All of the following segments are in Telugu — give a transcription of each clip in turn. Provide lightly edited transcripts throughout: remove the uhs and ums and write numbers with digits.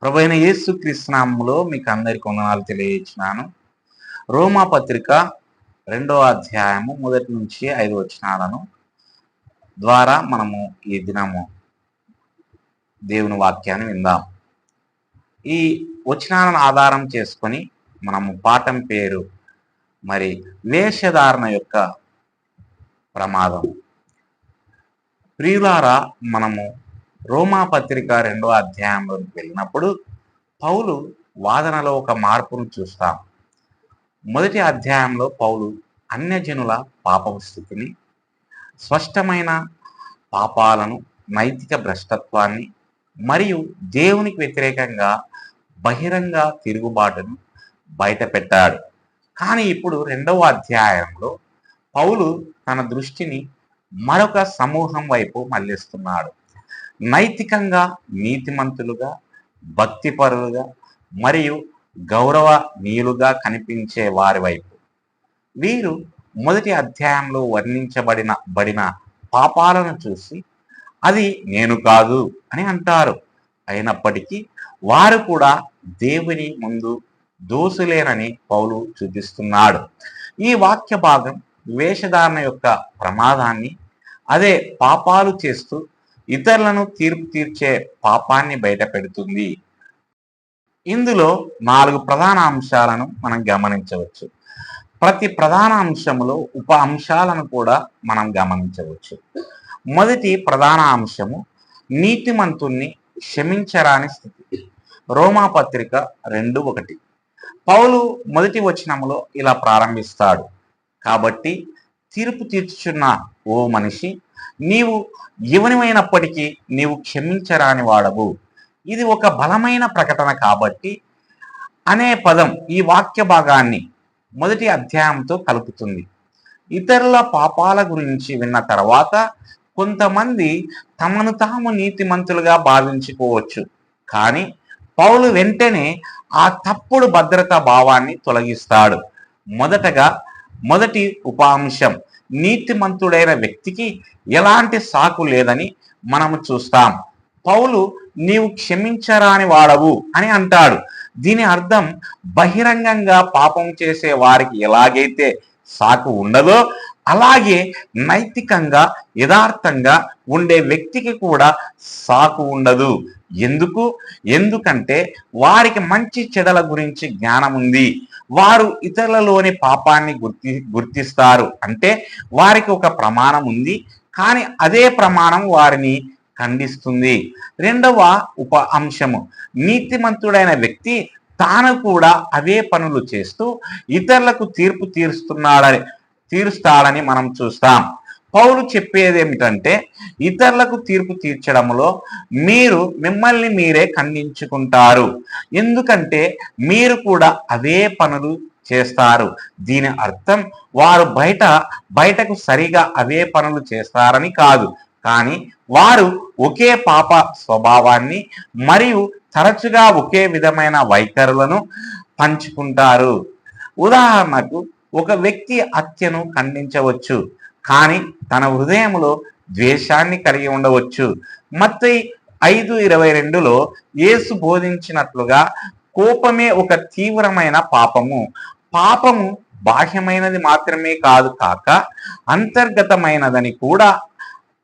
ప్రభువైన యేసుక్రీస్తు నామములో మీకు అందరికి వందనాలు తెలియజేస్తున్నాను. రోమా పత్రిక 2వ అధ్యాయము 1 నుంచి 5 వచనాలను ద్వారా మనము ఈ దినము దేవుని వాక్యాన్ని విందాం. ఈ వచనాలను ఆధారం చేసుకొని మనము పాఠం పేరు వేషధారణ యొక్క ప్రమాదం. ప్రియులారా, మనము రోమా పత్రిక 2వ అధ్యాయంలోకి వెళ్ళినప్పుడు పౌలు వాదనలో ఒక మార్పును చూస్తాం. మొదటి అధ్యాయంలో పౌలు అన్యజనుల పాపపు స్థితిని, స్పష్టమైన పాపాలను, నైతిక భ్రష్టత్వాన్ని మరియు దేవునికి వ్యతిరేకంగా బహిరంగ తిరుగుబాటును బయటపెట్టాడు. కానీ ఇప్పుడు 2వ అధ్యాయంలో పౌలు తన దృష్టిని మరొక సమూహం వైపు మళ్లిస్తున్నాడు. నైతికంగా నీతిమంతులుగా, భక్తిపరులుగా మరియు గౌరవనీయులుగా కనిపించే వారి వైపు. వీరు మొదటి అధ్యాయంలో వర్ణించబడిన పాపాలను చూసి అది నేను కాదు అని అంటారు. అయినప్పటికీ వారు కూడా దేవుని ముందు దోషులేనని పౌలు చూపిస్తున్నాడు. ఈ వాక్య భాగం వేషధారణ యొక్క ప్రమాదాన్ని, అదే పాపాలు చేస్తూ ఇతరులను తీర్పు తీర్చే పాపాన్ని బయట పెడుతుంది. ఇందులో 4 ప్రధాన అంశాలను మనం గమనించవచ్చు. ప్రతి ప్రధాన అంశంలో ఉప అంశాలను కూడా మనం గమనించవచ్చు. మొదటి ప్రధాన అంశము నీతిమంతుణ్ణి క్షమించరాని స్థితి. రోమా పత్రిక 2:1. పౌలు మొదటి వచనములో ఇలా ప్రారంభిస్తాడు: కాబట్టి తీర్పు తీర్చుచున్న ఓ మనిషి, నీవు ఎవనివైనప్పటికీ నీవు క్షమించరాని వాడవు. ఇది ఒక బలమైన ప్రకటన కాబట్టి అనే పదం ఈ వాక్య భాగాన్ని మొదటి అధ్యాయంతో కలుపుతుంది. ఇతరుల పాపాల గురించి విన్న తర్వాత కొంతమంది తమను తాము నీతిమంతులుగా భావించుకోవచ్చు. కానీ పౌలు వెంటనే ఆ తప్పుడు భద్రతా భావాన్ని తొలగిస్తాడు. మొదటి ఉపాంశం, నీతిమంతుడైన వ్యక్తికి ఎలాంటి సాకు లేదని మనము చూస్తాం. పౌలు నీవు క్షమించరాని వాడవు అని అంటాడు. దీని అర్థం బహిరంగంగా పాపం చేసే వారికి ఎలాగైతే సాకు ఉండదో అలాగే నైతికంగా యథార్థంగా ఉండే వ్యక్తికి కూడా సాకు ఉండదు. ఎందుకంటే వారికి మంచి చెడల గురించి జ్ఞానం ఉంది. వారు ఇతరులలోని పాపాన్ని గుర్తిస్తారు. అంటే వారికి ఒక ప్రమాణం ఉంది, కానీ అదే ప్రమాణం వారిని ఖండిస్తుంది. 2వ ఉప అంశము, నీతిమంతుడైన వ్యక్తి తాను కూడా అవే పనులు చేస్తూ ఇతరులకు తీర్పు తీరుస్తాడని మనం చూస్తాం. పౌలు చెప్పేది ఏమిటంటే, ఇతరులకు తీర్పు తీర్చడంలో మీరు మిమ్మల్ని మీరే ఖండించుకుంటారు, ఎందుకంటే మీరు కూడా అవే పనులు చేస్తారు. దీని అర్థం వారు బయటకు సరిగా అవే పనులు చేస్తారని కాదు, కానీ వారు ఒకే పాప స్వభావాన్ని మరియు తరచుగా ఒకే విధమైన వైఖరులను పంచుకుంటారు. ఉదాహరణకు, ఒక వ్యక్తి హత్యను ఖండించవచ్చు, కానీ తన హృదయంలో ద్వేషాన్ని కలిగి ఉండవచ్చు. మత్తయి 5:22లో యేసు బోధించినట్లుగా కోపమే ఒక తీవ్రమైన పాపము. పాపము బాహ్యమైనది మాత్రమే కాక అంతర్గతమైనదని కూడా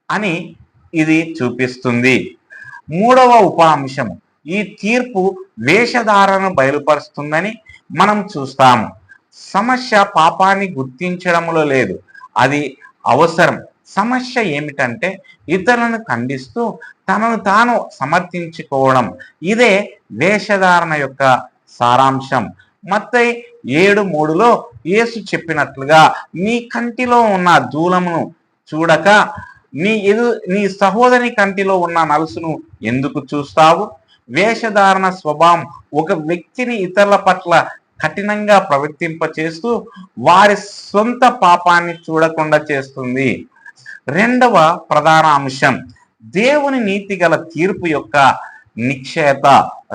అని ఇది చూపిస్తుంది. 3వ ఉప అంశము, ఈ తీర్పు వేషధారణను బయలుపరుస్తుందని మనం చూస్తాము. సమస్య పాపాన్ని గుర్తించడంలో లేదు, అది అవసరం. సమస్య ఏమిటంటే ఇతరులను ఖండిస్తూ తనను తాను సమర్థించుకోవడం. ఇదే వేషధారణ యొక్క సారాంశం. మత్తయి 7:3లో యేసు చెప్పినట్లుగా, నీ కంటిలో ఉన్న దూలమును చూడక నీ సహోదరి కంటిలో ఉన్న నలుసును ఎందుకు చూస్తావు? వేషధారణ స్వభావం ఒక వ్యక్తిని ఇతరుల పట్ల కఠినంగా ప్రవర్తింపచేస్తూ వారి సొంత పాపాన్ని చూడకుండా చేస్తుంది. 2వ ప్రధాన అంశం, దేవుని నీతిగల తీర్పు యొక్క నిశ్చయత.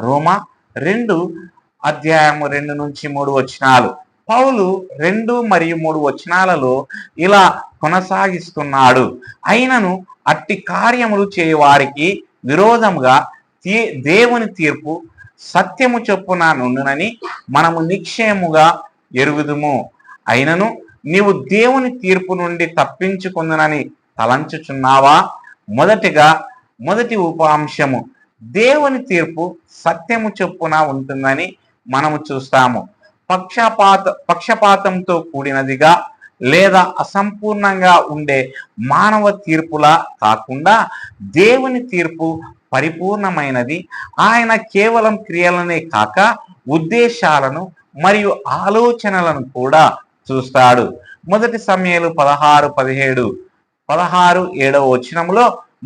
రోమా 2:2-3 వచనాలు. పౌలు 2 మరియు 3 వచనాలలో ఇలా కొనసాగిస్తున్నాడు: అయినను అట్టి కార్యములు చేయవారికి విరోధముగా దేవుని తీర్పు సత్యము చొప్పున నుండునని మనము నిశ్చయముగా ఎరుగుదుము. అయినను నీవు దేవుని తీర్పు నుండి తప్పించుకుందునని తలంచుచున్నావా? మొదటి ఉపాంశము, దేవుని తీర్పు సత్యము చొప్పున ఉంటుందని మనము చూస్తాము. పక్షపాతంతో కూడినదిగా లేదా అసంపూర్ణంగా ఉండే మానవ తీర్పులా కాకుండా దేవుని తీర్పు పరిపూర్ణమైనది. ఆయన కేవలం క్రియలనే కాక ఉద్దేశాలను మరియు ఆలోచనలను కూడా చూస్తాడు. 1 సమూయేలు 16:7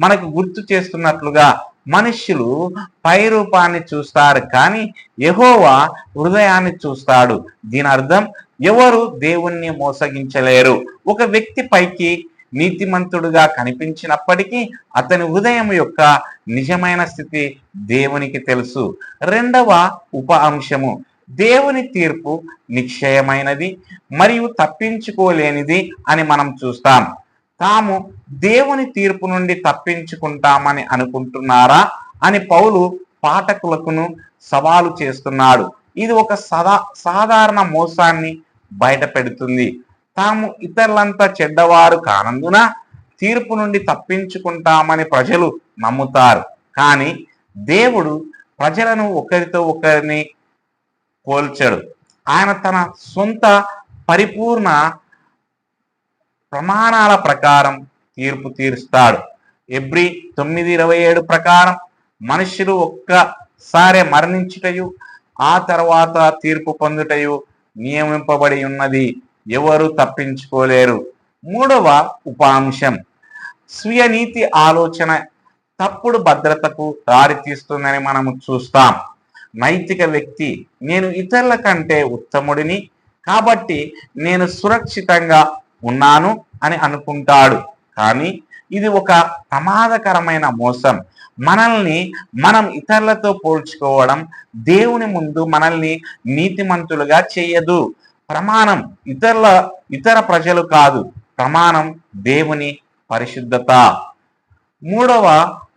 మనకు గుర్తు చేస్తున్నట్లుగా మనుష్యులు పై రూపాన్ని చూస్తారు, కానీ యెహోవా హృదయాన్ని చూస్తాడు. దీని అర్థం ఎవరు దేవుణ్ణి మోసగించలేరు. ఒక వ్యక్తి పైకి నీతిమంతుడుగా కనిపించినప్పటికీ అతని హృదయం యొక్క నిజమైన స్థితి దేవునికి తెలుసు. రెండవ ఉప అంశము, దేవుని తీర్పు నిశ్చయమైనది మరియు తప్పించుకోలేనిది అని మనం చూస్తాం. తాము దేవుని తీర్పు నుండి తప్పించుకుంటామని అనుకుంటున్నారా అని పౌలు పాఠకులకును సవాలు చేస్తున్నాడు. ఇది ఒక సాధారణ మోసాన్ని బయట పెడుతుంది. తాము ఇతరులంతా చెడ్డవారు కానందున తీర్పు నుండి తప్పించుకుంటామని ప్రజలు నమ్ముతారు. కానీ దేవుడు ప్రజలను ఒకరితో ఒకరిని పోల్చడు. ఆయన తన సొంత పరిపూర్ణ ప్రమాణాల ప్రకారం తీర్పు తీరుస్తాడు. ఎబ్రీ 9:27 ప్రకారం మనుషులు ఒక్కసారి మరణించుటయు ఆ తర్వాత తీర్పు పొందుటయు నియమింపబడి ఉన్నది, ఎవరు తప్పించుకోలేరు. మూడవ ఉపాంశం, స్వీయ నీతి ఆలోచన తప్పుడు భద్రతకు దారితీస్తుందని మనము చూస్తాం. నైతిక వ్యక్తి నేను ఇతరుల కంటే ఉత్తముడిని కాబట్టి నేను సురక్షితంగా ఉన్నాను అని అనుకుంటాడు. కానీ ఇది ఒక ప్రమాదకరమైన మోసం. మనం ఇతరులతో పోల్చుకోవడం దేవుని ముందు మనల్ని నీతిమంతులుగా చేయదు. ప్రమాణం ఇతర ప్రజలు కాదు, ప్రమాణం దేవుని పరిశుద్ధత. మూడవ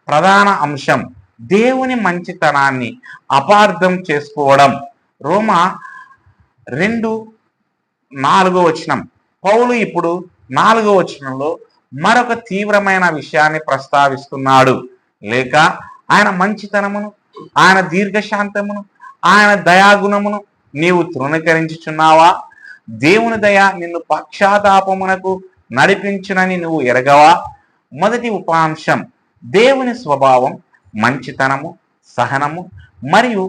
ప్రధాన అంశం, దేవుని మంచితనాన్ని అపార్థం చేసుకోవడం. రోమా 2:4 పౌలు ఇప్పుడు 4 మరొక తీవ్రమైన విషయాన్ని ప్రస్తావిస్తున్నాడు. లేక ఆయన మంచితనమును, ఆయన దీర్ఘశాంతమును, ఆయన దయాగుణమును నీవు తృణీకరించుచున్నావా? దేవుని దయ నిన్ను పక్షాతాపమునకు నడిపించునని నువ్వు ఎరగవా? మొదటి ఉపాంశం, దేవుని స్వభావం మంచితనము, సహనము మరియు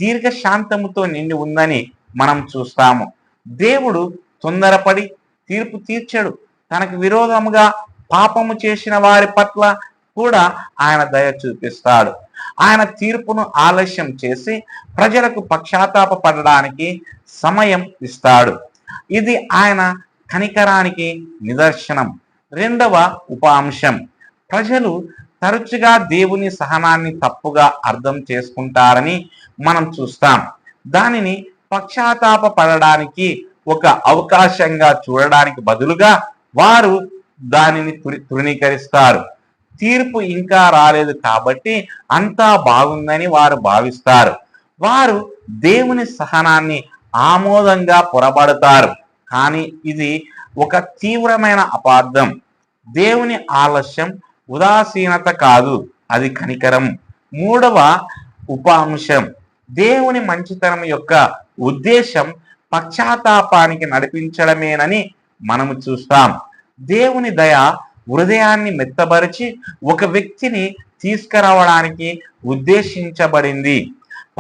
దీర్ఘశాంతముతో నిండి ఉందని మనం చూస్తాము. దేవుడు తొందరపడి తీర్పు తీర్చడు. తనకు విరోధముగా పాపము చేసిన వారి పట్ల కూడా ఆయన దయ చూపిస్తాడు. ఆయన తీర్పును ఆలస్యం చేసి ప్రజలకు పశ్చాత్తాప పడడానికి సమయం ఇస్తాడు. ఇది ఆయన కనికరానికి నిదర్శనం. రెండవ ఉపాంశం, ప్రజలు తరచుగా దేవుని సహనాన్ని తప్పుగా అర్థం చేసుకుంటారని మనం చూస్తాం. దానిని పశ్చాత్తాప పడడానికి ఒక అవకాశంగా చూడడానికి బదులుగా వారు దానిని తృణీకరిస్తారు. తీర్పు ఇంకా రాలేదు కాబట్టి అంతా బాగుందని వారు భావిస్తారు. వారు దేవుని సహనాన్ని ఆమోదంగా పొరబడతారు. కానీ ఇది ఒక తీవ్రమైన అపార్థం. దేవుని ఆలస్యం ఉదాసీనత కాదు, అది కనికరం. మూడవ ఉపాంశం, దేవుని మంచితనం యొక్క ఉద్దేశం పశ్చాత్తాపానికి నడిపించడమేనని మనము చూస్తాం. దేవుని దయ హృదయాన్ని మెత్తబరిచి ఒక వ్యక్తిని తీసుకురావడానికి ఉద్దేశించబడింది.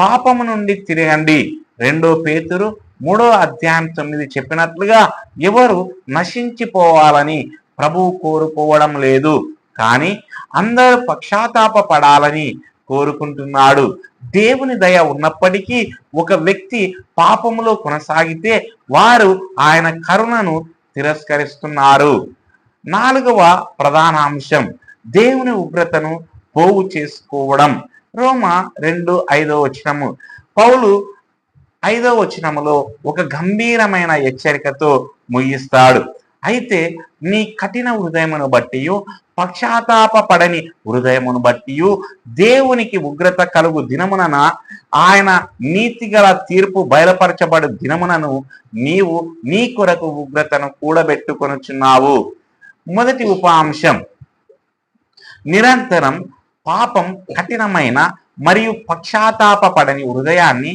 పాపము నుండి తిరగండి. 2 పేతురు 3:9 చెప్పినట్లుగా ఎవరు నశించిపోవాలని ప్రభువు కోరుకోవడం లేదు, కానీ అందరూ పశ్చాత్తాప పడాలని కోరుకుంటున్నాడు. దేవుని దయ ఉన్నప్పటికీ ఒక వ్యక్తి పాపములో కొనసాగితే వారు ఆయన కరుణను తిరస్కరిస్తున్నారు. 4వ ప్రధాన అంశం, దేవుని ఉగ్రతను పోగు చేసుకోవడం. రోమా 2:5 పౌలు 5వ ఒక గంభీరమైన హెచ్చరికతో ముగిస్తాడు. అయితే నీ కఠిన హృదయమును బట్టి, పశ్చాత్తాప పడని హృదయమును బట్టి, దేవునికి ఉగ్రత కలుగు దినమున ఆయన నీతిగల తీర్పు బయలుపరచబడు దినమునను నీవు నీ కొరకు ఉగ్రతను కూడబెట్టుకొనుచున్నావు. మొదటి ఉపాంశం, నిరంతరం పాపం కఠినమైన మరియు పశ్చాత్తాప పడని హృదయాన్ని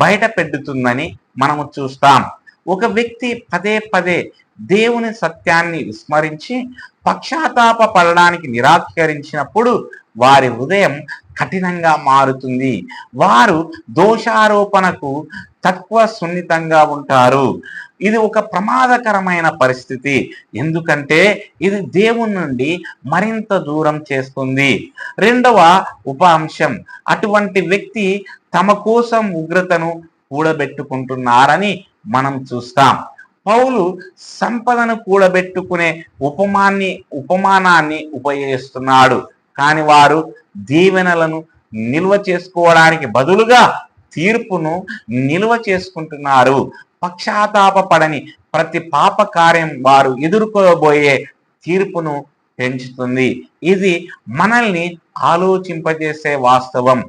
బయట పెడుతుందని మనము చూస్తాం. ఒక వ్యక్తి పదే పదే దేవుని సత్యాన్ని విస్మరించి పశ్చాత్తాప పడడానికి నిరాకరించినప్పుడు వారి హృదయం కఠినంగా మారుతుంది. వారు దోషారోపణకు తక్కువ సున్నితంగా ఉంటారు. ఇది ఒక ప్రమాదకరమైన పరిస్థితి, ఎందుకంటే ఇది దేవుని నుండి మరింత దూరం చేస్తుంది. రెండవ ఉపాంశం, అటువంటి వ్యక్తి తమ కోసం ఉగ్రతను కూడబెట్టుకుంటున్నారని మనం చూస్తాం. పౌలు సంపదను కూడబెట్టుకునే ఉపమానాన్ని ఉపయోగిస్తున్నాడు. కానీ వారు దీవెనలను నిల్వ చేసుకోవడానికి బదులుగా తీర్పును నిల్వ చేసుకుంటున్నారు. పశ్చాత్తాప పడని ప్రతి పాప కార్యం వారు ఎదుర్కోబోయే తీర్పును పెంచుతుంది. ఇది మనల్ని ఆలోచింపజేసే వాస్తవం.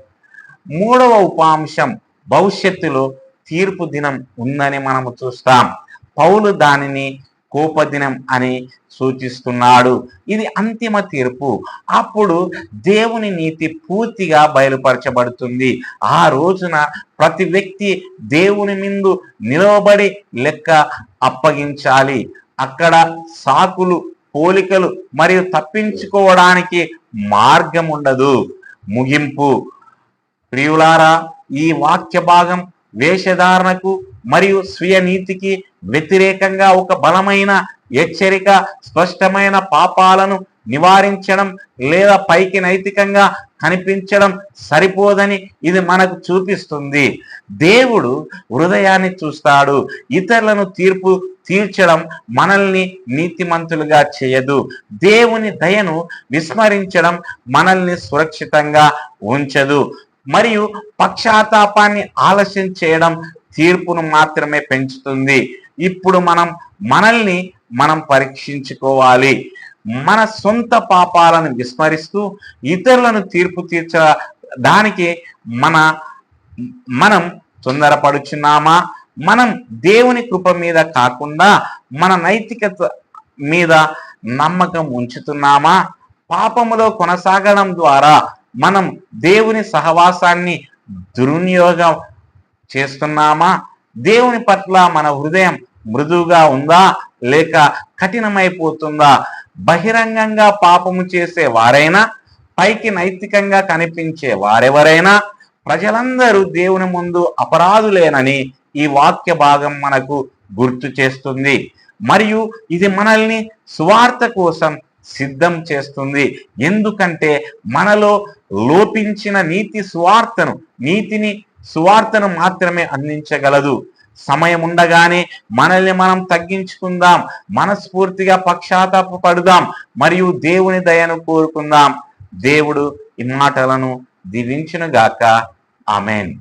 మూడవ ఉపాంశం, భవిష్యత్తులో తీర్పు దినం ఉందని మనము చూస్తాం. పౌలు దానిని కోపదినం అని సూచిస్తున్నాడు. ఇది అంతిమ తీర్పు. అప్పుడు దేవుని నీతి పూర్తిగా బయలుపరచబడుతుంది. ఆ రోజున ప్రతి వ్యక్తి దేవుని ముందు నిలవబడి లెక్క అప్పగించాలి. అక్కడ సాకులు, పోలికలు మరియు తప్పించుకోవడానికి మార్గం ఉండదు. ముగింపు, ప్రియులారా, ఈ వాక్య భాగం వేషధారణకు మరియు స్వీయ నీతికి వ్యతిరేకంగా ఒక బలమైన హెచ్చరిక. స్పష్టమైన పాపాలను నివారించడం లేదా పైకి నైతికంగా కనిపించడం సరిపోదని ఇది మనకు చూపిస్తుంది. దేవుడు హృదయాన్ని చూస్తాడు. ఇతరులను తీర్పు తీర్చడం మనల్ని నీతిమంతులుగా చేయదు. దేవుని దయను విస్మరించడం మనల్ని సురక్షితంగా ఉంచదు. మరియు పశ్చాత్తాపాన్ని ఆలస్యం చేయడం తీర్పును మాత్రమే పెంచుతుంది. ఇప్పుడు మనల్ని పరీక్షించుకోవాలి. మన సొంత పాపాలను విస్మరిస్తూ ఇతరులను తీర్పు తీర్చడానికి మనం తొందరపడుచున్నామా? మనం దేవుని కృప మీద కాకుండా మన నైతికత మీద నమ్మకం ఉంచుతున్నామా? పాపములో కొనసాగడం ద్వారా మనం దేవుని సహవాసాన్ని దుర్వినియోగం చేస్తున్నామా? దేవుని పట్ల మన హృదయం మృదువుగా ఉందా లేక కఠినమైపోతుందా? బహిరంగంగా పాపము చేసే వారైనా, పైకి నైతికంగా కనిపించే వారెవరైనా, ప్రజలందరూ దేవుని ముందు అపరాధులేనని ఈ వాక్య భాగం మనకు గుర్తు చేస్తుంది. మరియు ఇది మనల్ని సువార్త కోసం సిద్ధం చేస్తుంది. ఎందుకంటే మనలో లోపించిన సువార్తను మాత్రమే అందించగలదు. సమయం ఉండగానే మనల్ని మనం తగ్గించుకుందాం, మనస్ఫూర్తిగా పశ్చాత్తాప పడుదాం మరియు దేవుని దయను కోరుకుందాం. దేవుడు ఈ మాటలను దీవించునుగాక. ఆమేన్.